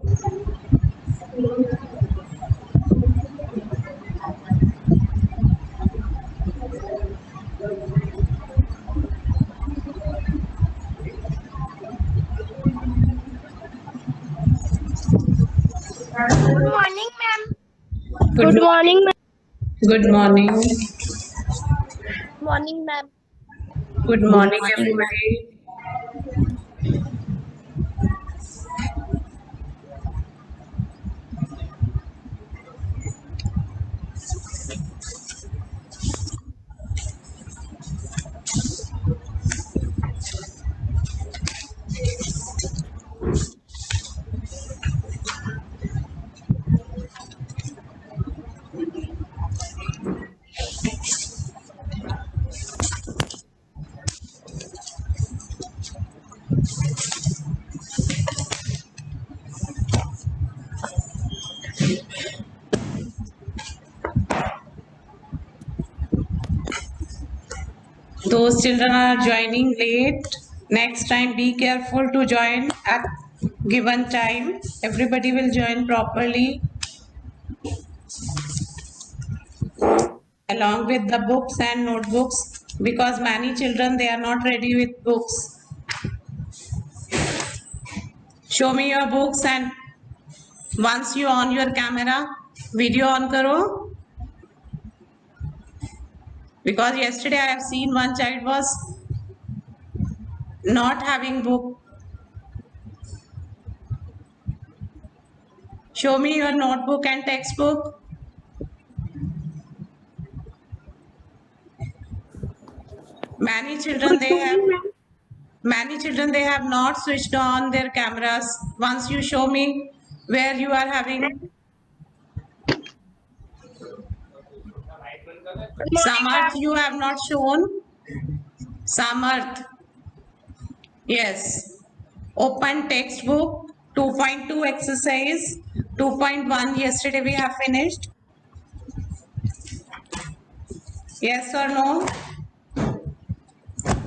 Good morning, ma'am. Good Good morning. morning, ma'am. Good morning. Morning, ma'am. Good Good morning, morning, ma'am. everybody. Those children are joining late. Next time, be careful to join at given time. Everybody will join properly along with the books and notebooks because many children they are not ready with books. Show me your books and once you on your camera, video on karo. Because yesterday I have seen one child was not having book. Show me your notebook and textbook. Many children Good they have morning, ma'am. many children they have not switched on their cameras. Once you show me where you are having Good morning, Samarth, ma'am. you have not shown Samarth. Yes. Open textbook 2.2 exercise 2.1 yesterday we have finished. Yes or no?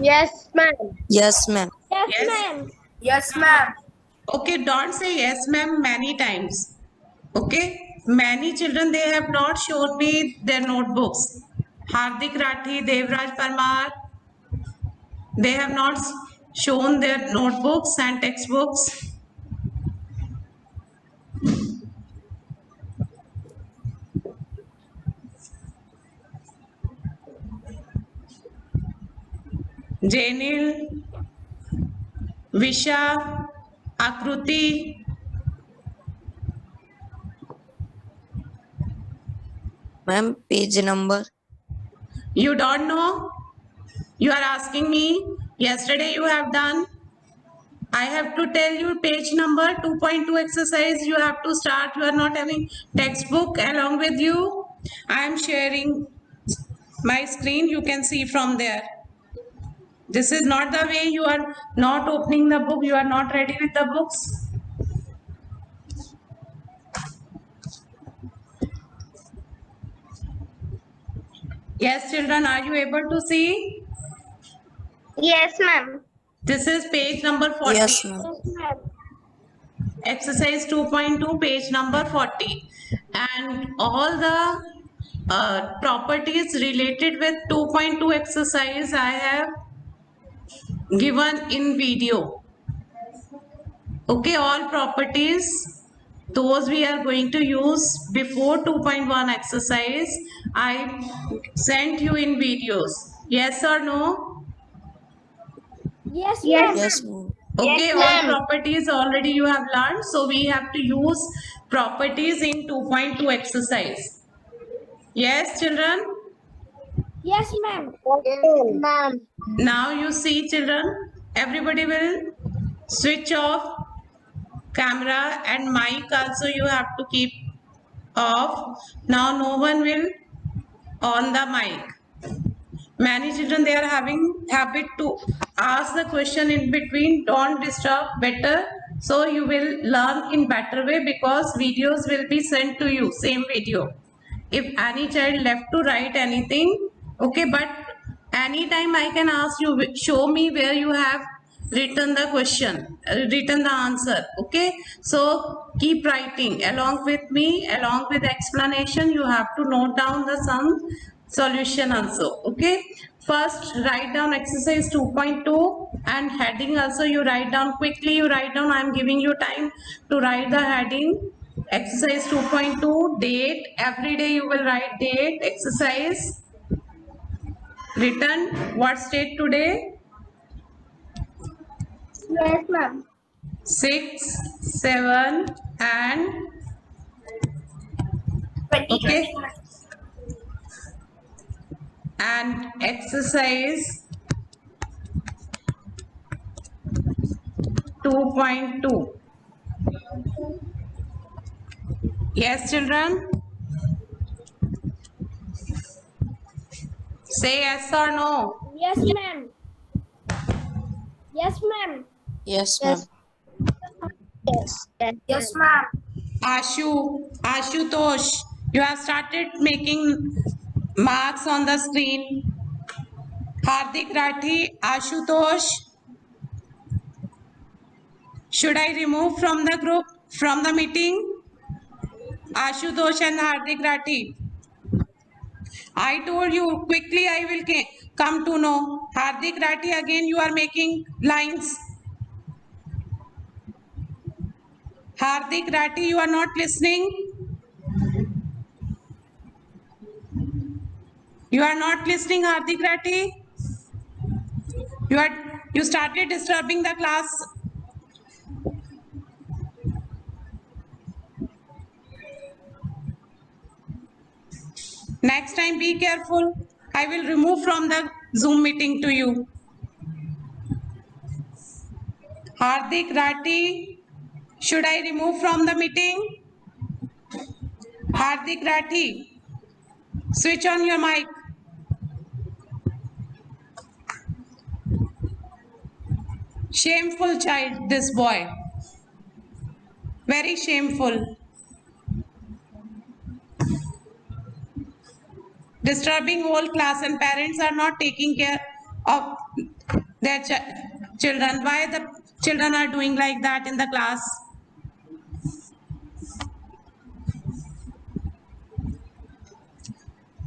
Yes, ma'am. Yes, ma'am. Yes, Yes. ma'am. Yes, ma'am. Okay, don't say yes ma'am many times. Okay, many children they have not shown me their notebooks. Hardik Rathi, Devraj Parmar, they have not shown their notebooks and textbooks. Jainil, Visha, Akruti, Ma'am, page number. you don't know? You are asking me, yesterday you have done. I have to tell you page number 2.2 exercise. You have to start. You are not having textbook along with you. I am sharing my screen. You can see from there. This is not the way you are not opening the book. You are not ready with the books. Yes, children, are you able to see? Yes, ma'am. This is page number 40. Yes, ma'am. Yes, ma'am. Exercise 2.2, page number 40. And all the properties related with 2.2 exercise I have given in video. Okay, all properties, those we are going to use before 2.1 exercise, I sent you in videos. Yes or no? Yes, Yes, ma'am. ma'am. Okay, Yes, all ma'am. properties already you have learned. So we have to use properties in 2.2 exercise. Yes, children? Yes, ma'am. Yes, ma'am. Now you see, children, everybody will switch off camera and mic also you have to keep off. Now no one will on the mic. Many children they are having habit to ask the question in between. Don't disturb better. So you will learn in better way because videos will be sent to you same video. If any child left to write anything, okay, but anytime I can ask you show me where you have written the question, written the answer. Okay, so keep writing along with me, along with explanation. You have to note down the sum solution also. Okay, first write down exercise 2.2 and heading also you write down quickly. You write down. I am giving you time to write the heading. Exercise 2.2 date. Every day you will write date. Exercise written. What date today? Yes, ma'am. 6, 7 and 20. okay, and exercise 2.2. Yes, children, say yes or no. Yes, ma'am. Yes, ma'am. Yes, ma'am. Yes. Yes, ma'am. Ashutosh, you have started making marks on the screen. Hardik Rathi, Ashutosh, should I remove from the group, from the meeting? Ashutosh and Hardik Rathi. I told you quickly I will come to know. Hardik Rathi, again you are making lines. Hardik Rathi, you are not listening. You are not listening, Hardik Rathi. You started disturbing the class. Next time be careful. I will remove from the Zoom meeting to you. Hardik Rathi, should I remove from the meeting? Hardik Rathi, switch on your mic. Shameful child, this boy. Very shameful. Disturbing whole class, and parents are not taking care of their children. Why the children are doing like that in the class?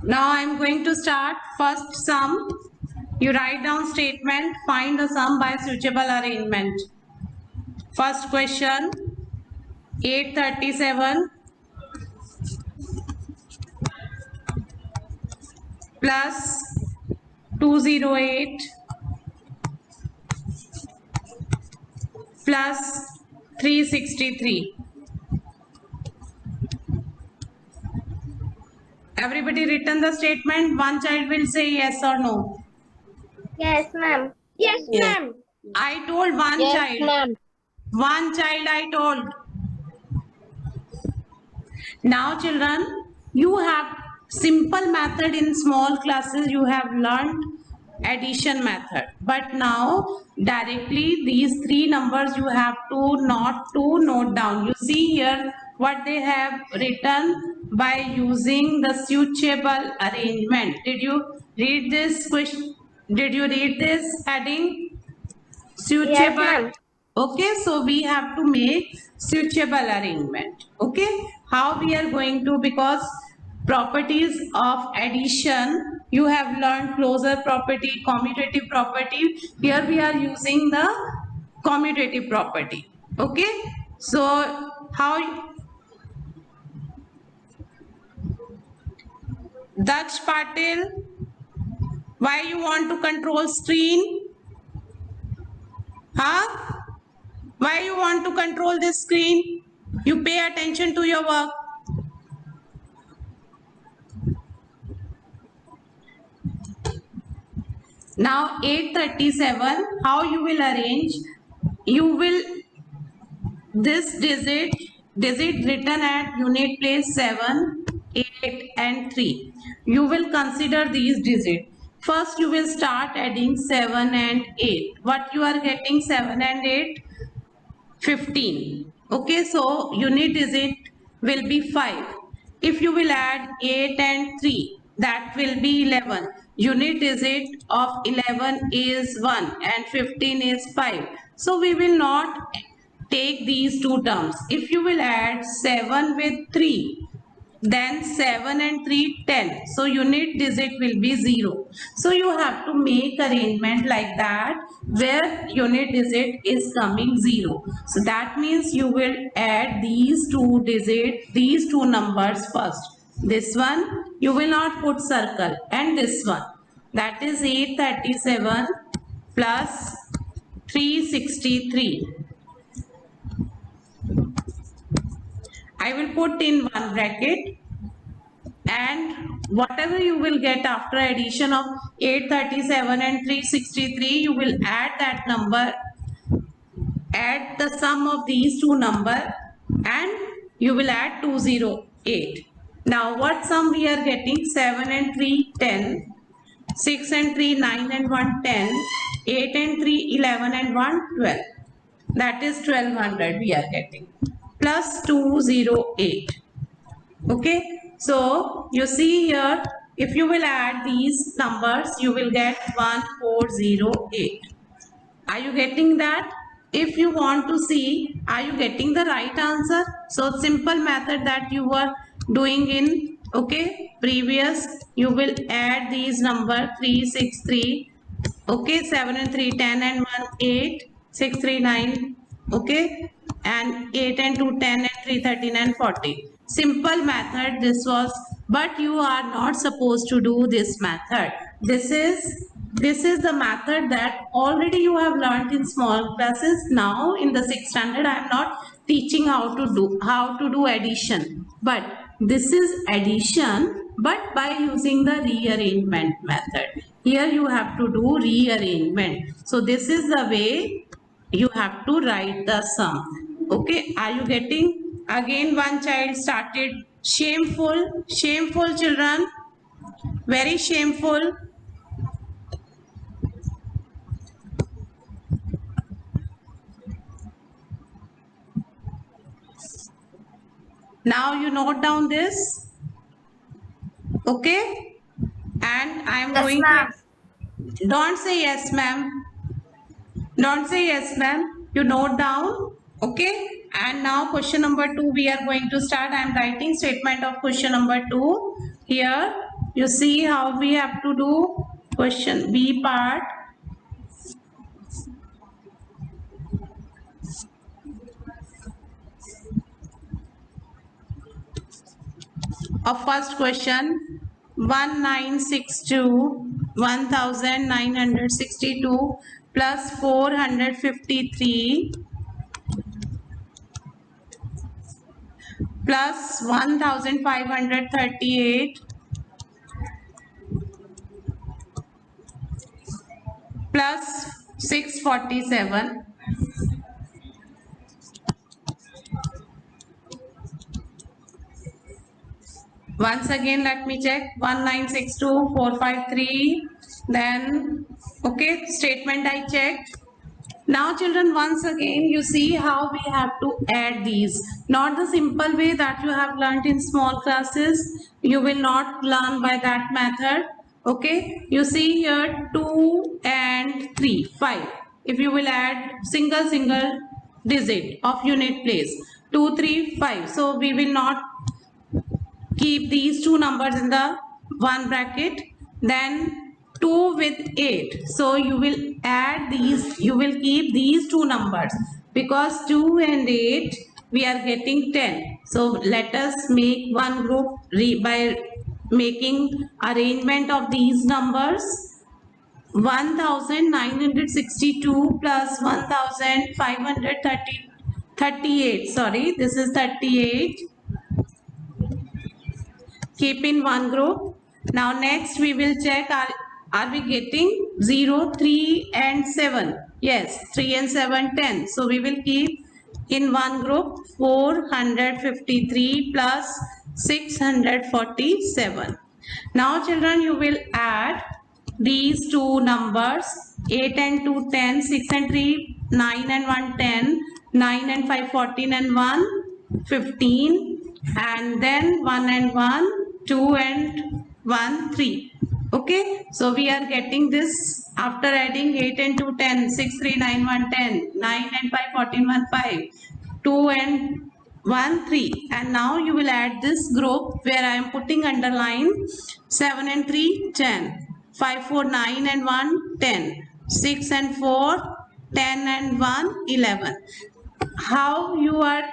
Now I am going to start. First sum. You write down statement, find the sum by suitable arrangement. First question, 837 plus 208 plus 363. Everybody written the statement. One child will say yes or no. Yes, ma'am. Yes, Yeah. ma'am. I told one child. ma'am. One child I told. Now children, you have simple method in small classes. You have learned addition method. But now directly these three numbers you have to note down. You see here what they have written by using the suitable arrangement. Did you read this question? Did you read this heading? Suitable. Yes, ma'am. Okay, so we have to make suitable arrangement. Okay, how we are going to, because properties of addition you have learned, closure property, commutative property. Here we are using the commutative property. Okay, so how Daksh Patil, why you want to control screen? Huh? Why you want to control this screen? You pay attention to your work. Now 837, how you will arrange? You will, this digit written at unit place 7, 8 and 3. You will consider these digits. First you will start adding 7 and 8. What you are getting 7 and 8? 15. Okay, so unit digit will be 5. If you will add 8 and 3, that will be 11. unit digit of 11 is 1 and 15 is 5. So we will not take these two terms. If you will add 7 with 3, then 7 and 3 10, so unit digit will be 0. So you have to make arrangement like that where unit digit is coming 0. So that means you will add these two numbers first. This one you will not put circle, and this one, that is 837 plus 363. I will put in one bracket, and whatever you will get after addition of 837 and 363, you will add that number, add the sum of these two numbers, and you will add 208. Now what sum we are getting? 7 and 3 10, 6 and 3 9 and 1 10, 8 and 3 11 and 1 12. That is 1200 we are getting, plus 208. Okay, so you see here, if you will add these numbers, you will get 1408. Are you getting that? If you want to see, are you getting the right answer? So simple method that you were doing in, okay, previous, you will add these number 363, okay, 7 and 3 10 and 1 8, 6 3 9, okay, and 8 and 2 10 and 3 13 and 40. Simple method this was, but you are not supposed to do this method. This is the method that already you have learned in small classes. Now in the 6th standard I am not teaching how to do addition, but this is addition, but by using the rearrangement method. Here you have to do rearrangement. So this is the way you have to write the sum. Okay, are you getting? Again one child started shameful children, very shameful. Now you note down this, okay, and I am going to, don't say yes ma'am, don't say yes ma'am, you note down, okay. And now question number 2 we are going to start. I am writing statement of question number 2 here. You see how we have to do question B part. Of first question, 1962 1962 plus 453 plus 1538 plus 647. Once again let me check, 1962 453, then okay, statement I checked. Now children, once again you see how we have to add these, not the simple way that you have learnt in small classes. You will not learn by that method. Okay, you see here 2 and 3 5. If you will add single digit of unit place, 2 3 5, so we will not keep these two numbers in the one bracket. Then 2 with 8, so you will add these, you will keep these two numbers, because 2 and 8 we are getting 10. So let us make one group by making arrangement of these numbers. 1962 plus 1538, sorry, this is 38. Keep in one group. Now next we will check, are we getting 0, 3 and 7? Yes, 3 and 7 10. So we will keep in one group 453 plus 647. Now children, you will add these two numbers, 8 and 2 10, 6 and 3 9 and 1 10, 9 and 5 14 and 1 15, and then 1 and 1 2 and 1 3. Okay, so we are getting this after adding 8 and 2, 10, 6, 3, 9, 1, 10, 9 and 5, 14, 1, 5, 2 and 1, 3. And now you will add this group where I am putting underline 7 and 3, 10, 5, 4, 9 and 1, 10, 6 and 4, 10 and 1, 11. How you are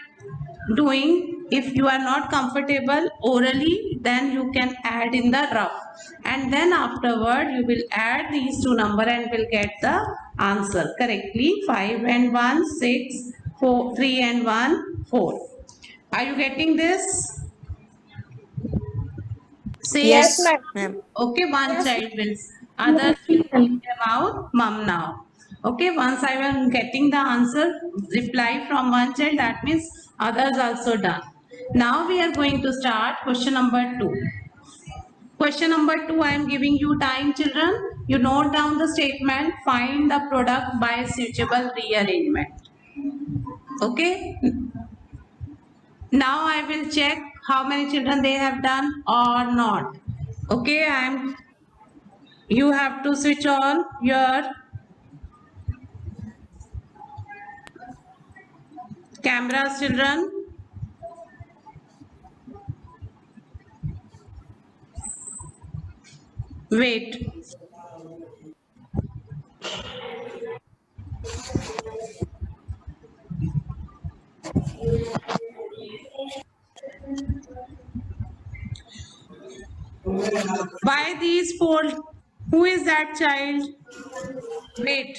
doing? If you are not comfortable orally, then you can add in the rough, and then afterward you will add these two number and will get the answer correctly. 5 and 1 6, 4 3 and 1 4. Are you getting this? Say Yes, yes. ma'am. Okay, one child will, others will think about mom now. Okay, once I am getting the answer, reply from one child, that means others also done. Now we are going to start question number 2. Question number 2, I am giving you time, children. You note down the statement, find the product by suitable rearrangement. Okay. Now I will check how many children they have done or not. Okay, you have to switch on your cameras, children. Wait. Why these four? Who is that child? Wait.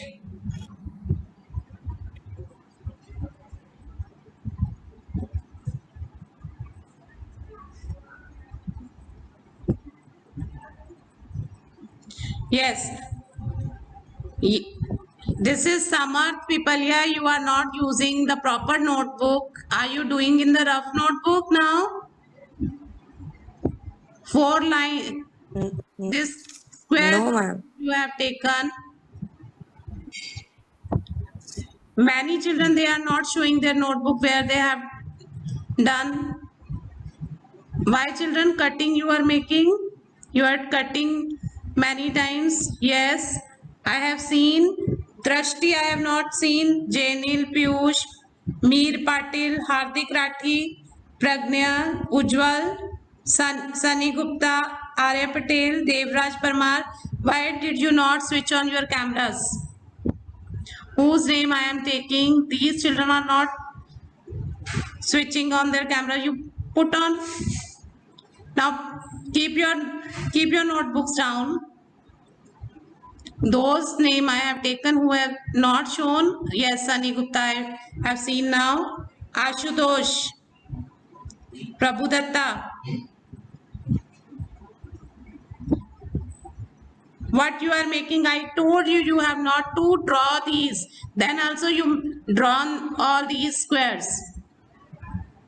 Yes. This is Samarth Pipalia. You are not using the proper notebook. Are you doing in the rough notebook now? 4 line. This square No, ma'am. you have taken. Many children, they are not showing their notebook where they have done. Why children cutting you are making? You are cutting many times. Yes, I have seen. Drashti I have not seen. Jainil, Piyush, Meer Patil, Hardik Rathi, Pragnya, Ujjwal, Sunny Gupta, Arya Patel, Devraj Parmar. Why did you not switch on your cameras? Whose name I am taking? These children are not switching on their camera. You put on. Now keep your notebooks down. Those name I have taken who have not shown. Yes, Sunny Gupta I have seen now. Ashutosh, Prabhu Datta. What you are making? I told you you have not to draw these. Then also you drawn all these squares.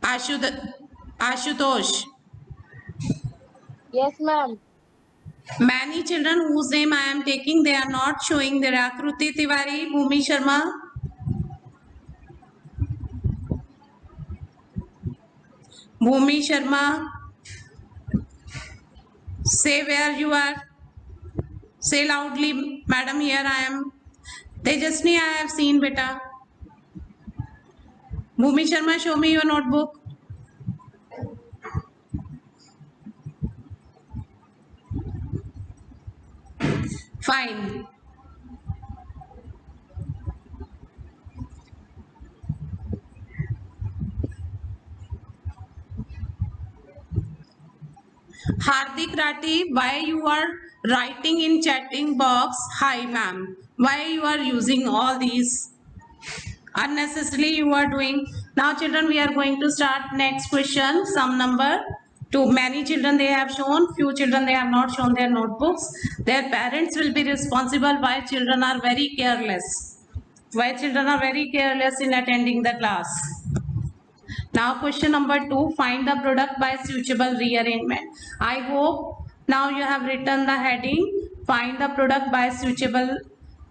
Ashutosh. Yes, ma'am. Many children whose name I am taking, they are not showing their Akruti Tiwari, Bhumi Sharma. Bhumi Sharma. Say where you are. Say loudly, madam, here I am. Tejasni, I have seen beta. Bhumi Sharma, show me your notebook. Fine. Hardik Rathi, why you are writing in chatting box, hi ma'am. Why you are using all these? Unnecessarily you are doing. Now children, we are going to start next question. Sum number 2. Many children they have shown, few children they have not shown their notebooks. Their parents will be responsible why children are very careless. Why children are very careless in attending the class. Now question number 2, find the product by suitable rearrangement. I hope now you have written the heading, find the product by suitable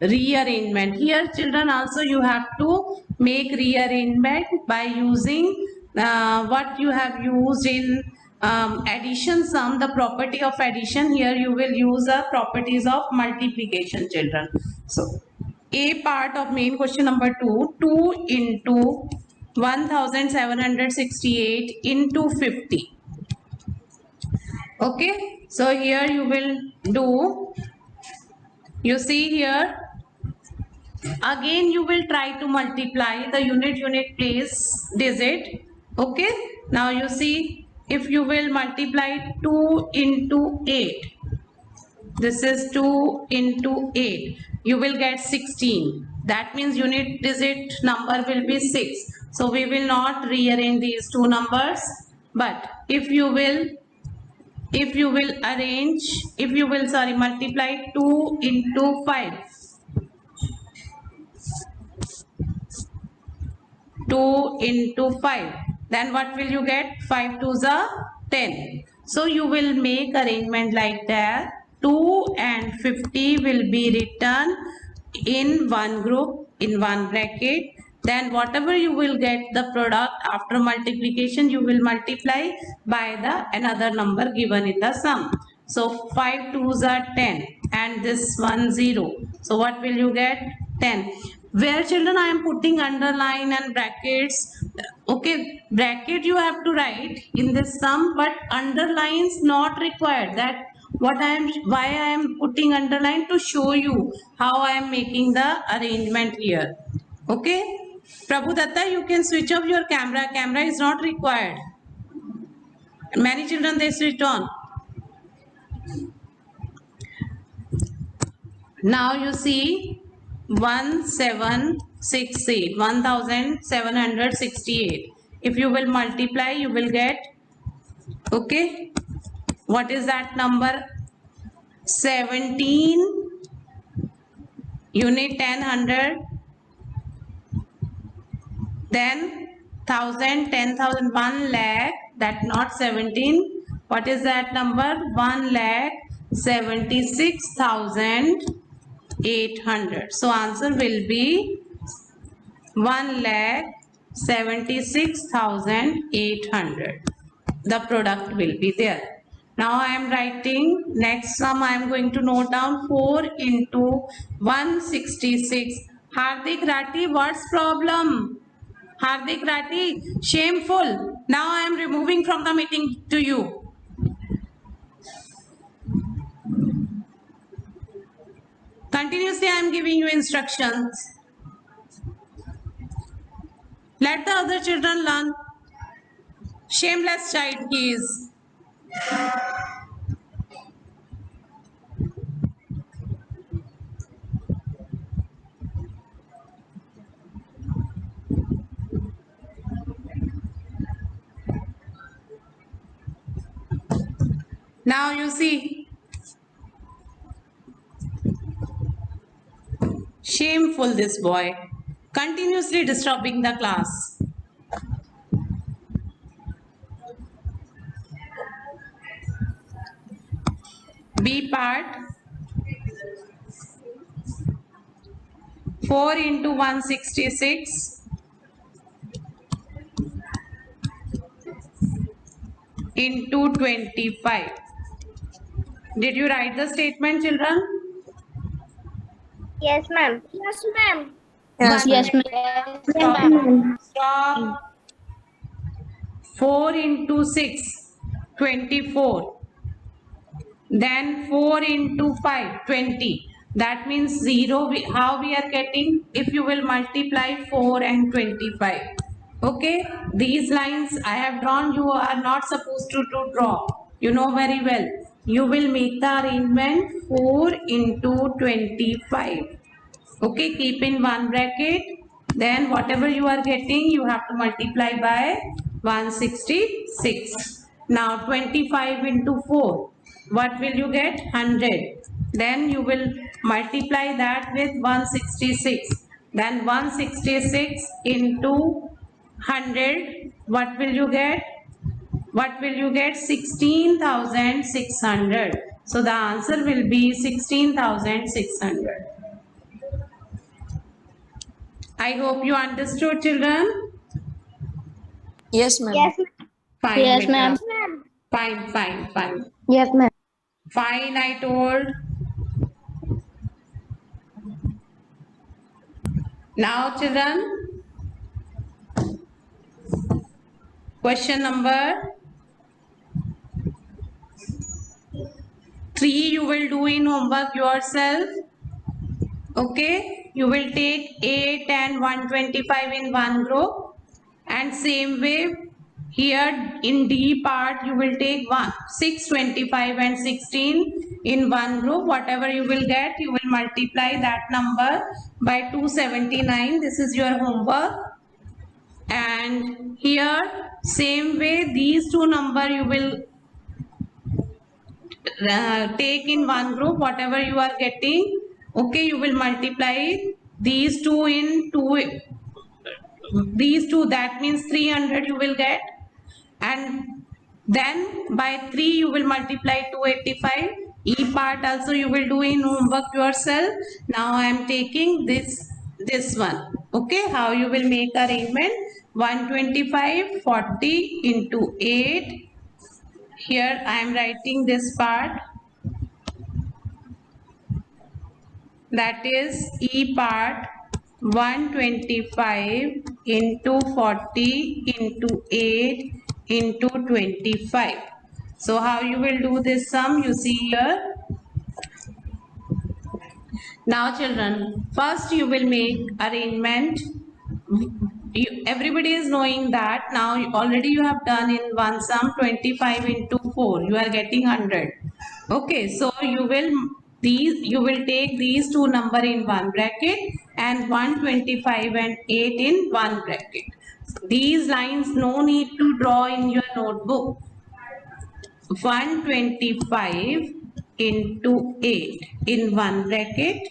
rearrangement. Here children also you have to make rearrangement by using what you have used in addition sum, the property of addition, here you will use the properties of multiplication, children. So A part of main question number 2, 2 into 1768 into 50. Okay, so here you will do, you see here, again you will try to multiply the unit place digit. Okay, now you see, if you will multiply 2 into 8, this is 2 into 8, you will get 16. That means unit digit number will be 6. So we will not rearrange these two numbers, but if you will multiply 2 into 5, 2 into 5, then what will you get? 5 2s are 10. So you will make arrangement like that. 2 and 50 will be written in one group, in one bracket. Then whatever you will get the product after multiplication, you will multiply by the another number given in the sum. So 5 2s are 10 and this one 0. So what will you get? 10. Where, children, I am putting underline and brackets. Okay, bracket you have to write in this sum, but underlines not required. That why I am putting underline, to show you how I am making the arrangement here. Okay, Prabhu Datta, you can switch off your camera. Camera is not required. Many children, they switch on. Now you see 1768. If you will multiply, you will get, okay, what is that number? 17 unit 10, then 1000, 10,000, 1 lakh, that not 17. What is that number? 1,76,800. So answer will be 1,76,800. The product will be there. Now I am writing next sum. I am going to note down 4 into 166. Hardik Rati, what's problem? Hardik Rati, shameful. Now I am removing from the meeting to you. Continuously I am giving you instructions. Let the other children learn. Shameless child he is. Now you see, shameful this boy, continuously disturbing the class. B part, 4 into 166 into 25. Did you write the statement, children? Yes, ma'am. Yes, ma'am. Yes, Yes, ma'am. ma'am. Stop. 4 into 6, 24. Then 4 into 5, 20. That means 0. How we are getting? If you will multiply 4 and 25. Okay. These lines I have drawn, you are not supposed to draw. You know very well. You will make the arrangement 4 into 25. Okay. Keep in one bracket. Then whatever you are getting, you have to multiply by 166. Now 25 into 4. What will you get? 100. Then you will multiply that with 166. Then 166 into 100. What will you get? What will you get? 16,600. So the answer will be 16,600. I hope you understood, children. Yes, ma'am. Yes, ma'am. Fine. Yes, beta. ma'am. Ma'am. Fine, fine, fine. Yes, ma'am. Fine, I told. Now, children, question number 3 you will do in homework yourself. Okay, you will take 8 and 125 in one group, and same way here in D part you will take 625 and 16 in one group. Whatever you will get, you will multiply that number by 279. This is your homework. And here same way these two number you will take in one group, whatever you are getting. Okay, you will multiply these two in these two, that means 300 you will get, and then by 3 you will multiply 285. E part also you will do in homework yourself. Now I am taking this one. Okay, how you will make arrangement? 125 40 into 8. Here I am writing this part, that is E part 125 into 40 into 8 into 25. So how you will do this sum? You see here. Now children, first you will make arrangement. Everybody is knowing that now already you have done in one sum 25 into 4. You are getting 100. Okay, so you will take these two number in one bracket and 125 and 8 in one bracket. These lines no need to draw in your notebook. 125 into 8 in one bracket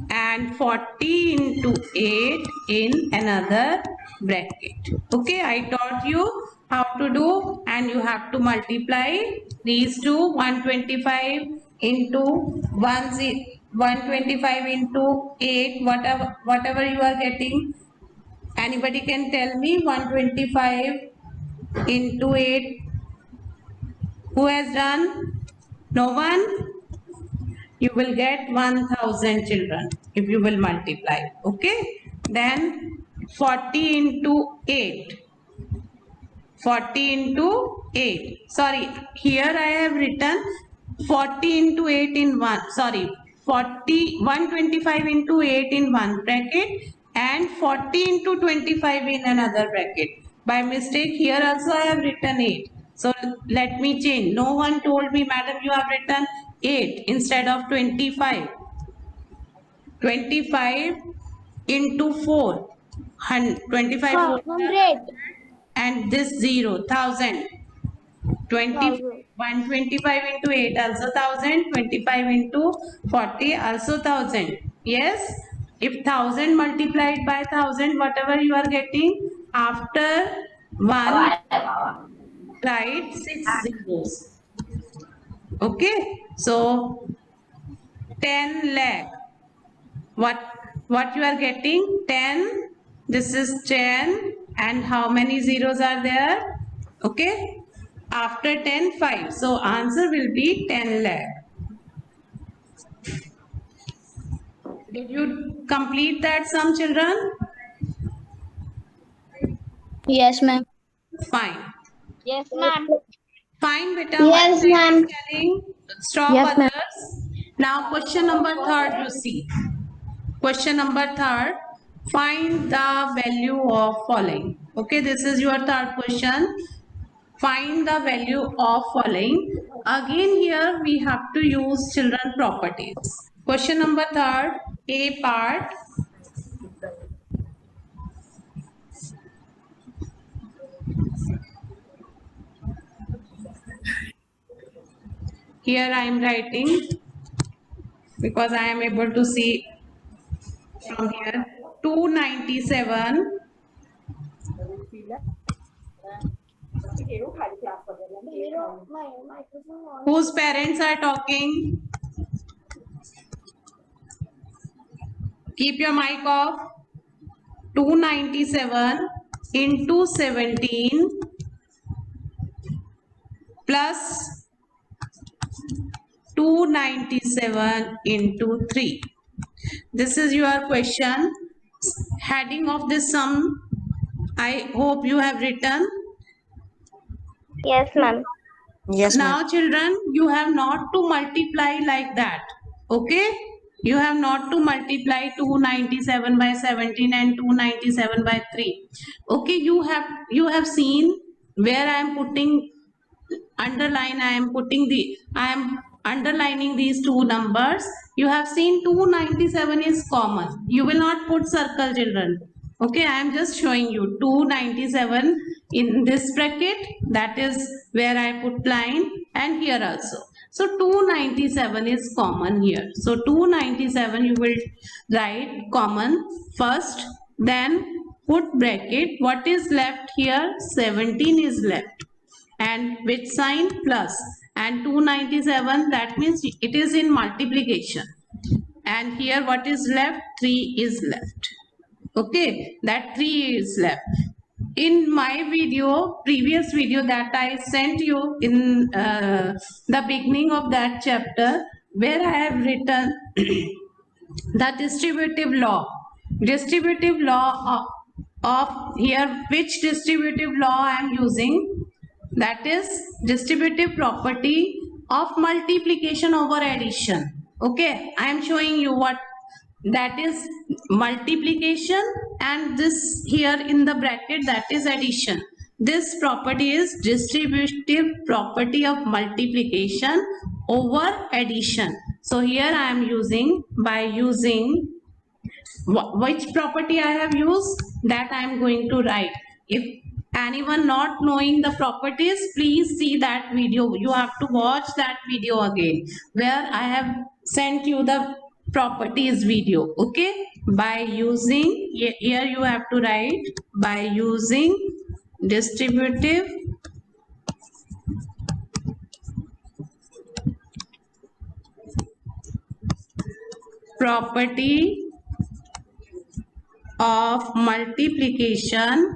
and 40 into 8 in another bracket. Okay, I taught you how to do, and you have to multiply these two. 125 into 125 into 8, whatever you are getting. Anybody can tell me 125 into 8. Who has done? No one? You will get 1000 children if you will multiply. Okay, then 40 into 8. 40 into 8. Sorry, here I have written 40 into 8 in one. Sorry, 125 into 8 in one bracket and 40 into 25 in another bracket. By mistake, here also I have written 8. So let me change. No one told me, madam, you have written 8 instead of 25. 25 into 4. 25 100. and this 0, 1000. 125 into 8 also 1000. 25 into 40 also 1000. Yes, if 1000 multiplied by 1000, whatever you are getting after 1, write 6 zeros. Okay, so 10 lakh. What you are getting? 10. This is 10, and how many zeros are there? Okay, after 10, 5. So answer will be 10 lakh. Did you complete that sum, children? Yes, ma'am. Fine. Yes, ma'am. Fine, beta. Yes, ma'am. Stop Yes, ma'am. others. Now question number 3, you see. Question number 3. Find the value of following. Okay, this is your third question. Find the value of following. Again here we have to use children properties. Question number 3, A part. Here I am writing because I am able to see from here. 297 whose parents are talking. Keep your mic off. 297 into 17 plus 297 into 3. This is your question. Heading of this sum, I hope you have written. Yes, ma'am. Yes, ma'am. Now children, you have not to multiply like that. Okay? You have not to multiply 297 by 17 and 297 by 3. Okay, you have seen where I am putting underline, I am underlining these two numbers. You have seen 297 is common. You will not put circle, children. Okay, I am just showing you 297 in this bracket. That is where I put line, and here also. So 297 is common here. So 297 you will write common first, then put bracket. What is left here? 17 is left. And which sign? Plus. And 297, that means it is in multiplication. And here what is left? 3 is left. Okay, that 3 is left. In my video, previous video that I sent you in the beginning of that chapter, where I have written the distributive law. Distributive law of here, which distributive law I am using? That is distributive property of multiplication over addition. Okay, I am showing you what that is multiplication, and this here in the bracket, that is addition. This property is distributive property of multiplication over addition. So here I am using, by using which property I have used, that I am going to write. If anyone not knowing the properties, please see that video. You have to watch that video again, where I have sent you the properties video. Okay, by using, here you have to write, by using distributive property of multiplication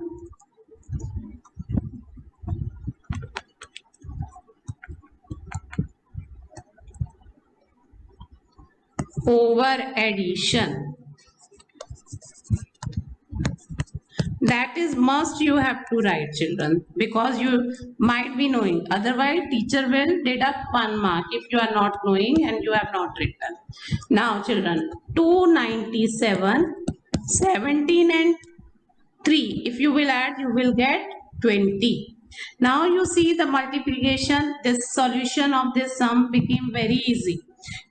over addition. That is must you have to write, children, because you might be knowing. Otherwise, teacher will deduct 1 mark if you are not knowing and you have not written. Now, children, 297, 17 and 3. If you will add, you will get 20. Now you see the multiplication, this solution of this sum became very easy.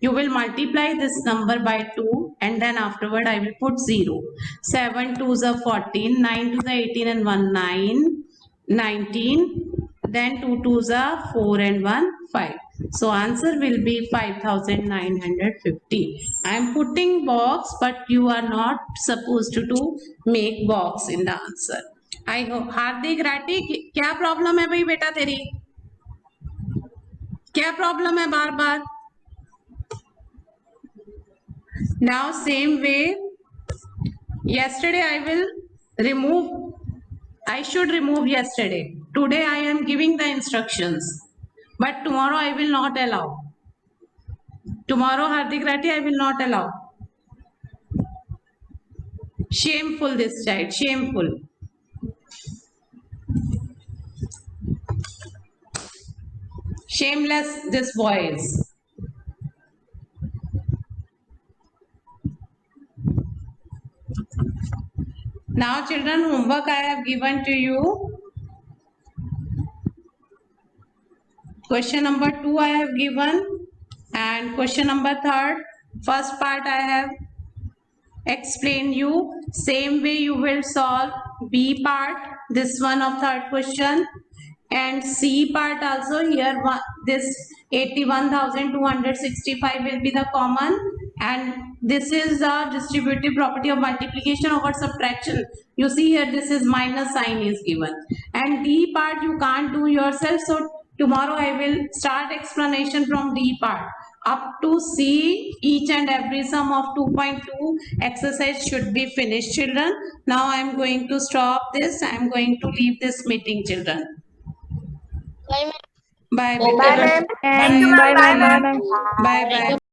You will multiply this number by 2, and then afterward I will put 0. 7 2s are 14, 9 2s are 18 and 1 9, 19, then 2 2s are 4 and 1 5. So answer will be 5950. I am putting box, but you are not supposed to make box in the answer. I hope. हार्दिक राठी, क्या problem है भाई बेटा तेरी? क्या problem है बार बार? Now same way, yesterday I will remove, I should remove yesterday. Today I am giving the instructions, but tomorrow I will not allow. Tomorrow, Hardik Rathi, I will not allow. Shameful this child, shameful. Shameless this boy is. Now children, homework I have given to you. Question number 2 I have given, and question number 3. First part I have explained you. Same way you will solve B part, this one of third question, and C part also. Here this 81,265 will be the common, and this is the distributive property of multiplication over subtraction. You see here this is minus sign is given, and D part you can't do yourself, so tomorrow I will start explanation from D part up to C. Each and every sum of 2.2 exercise should be finished, children. Now I am going to stop this. I am going to leave this meeting, children. Why, ma'am? Bye. Bye, ma'am. Bye. Thank you, ma'am. Bye, ma'am. Bye. Bye.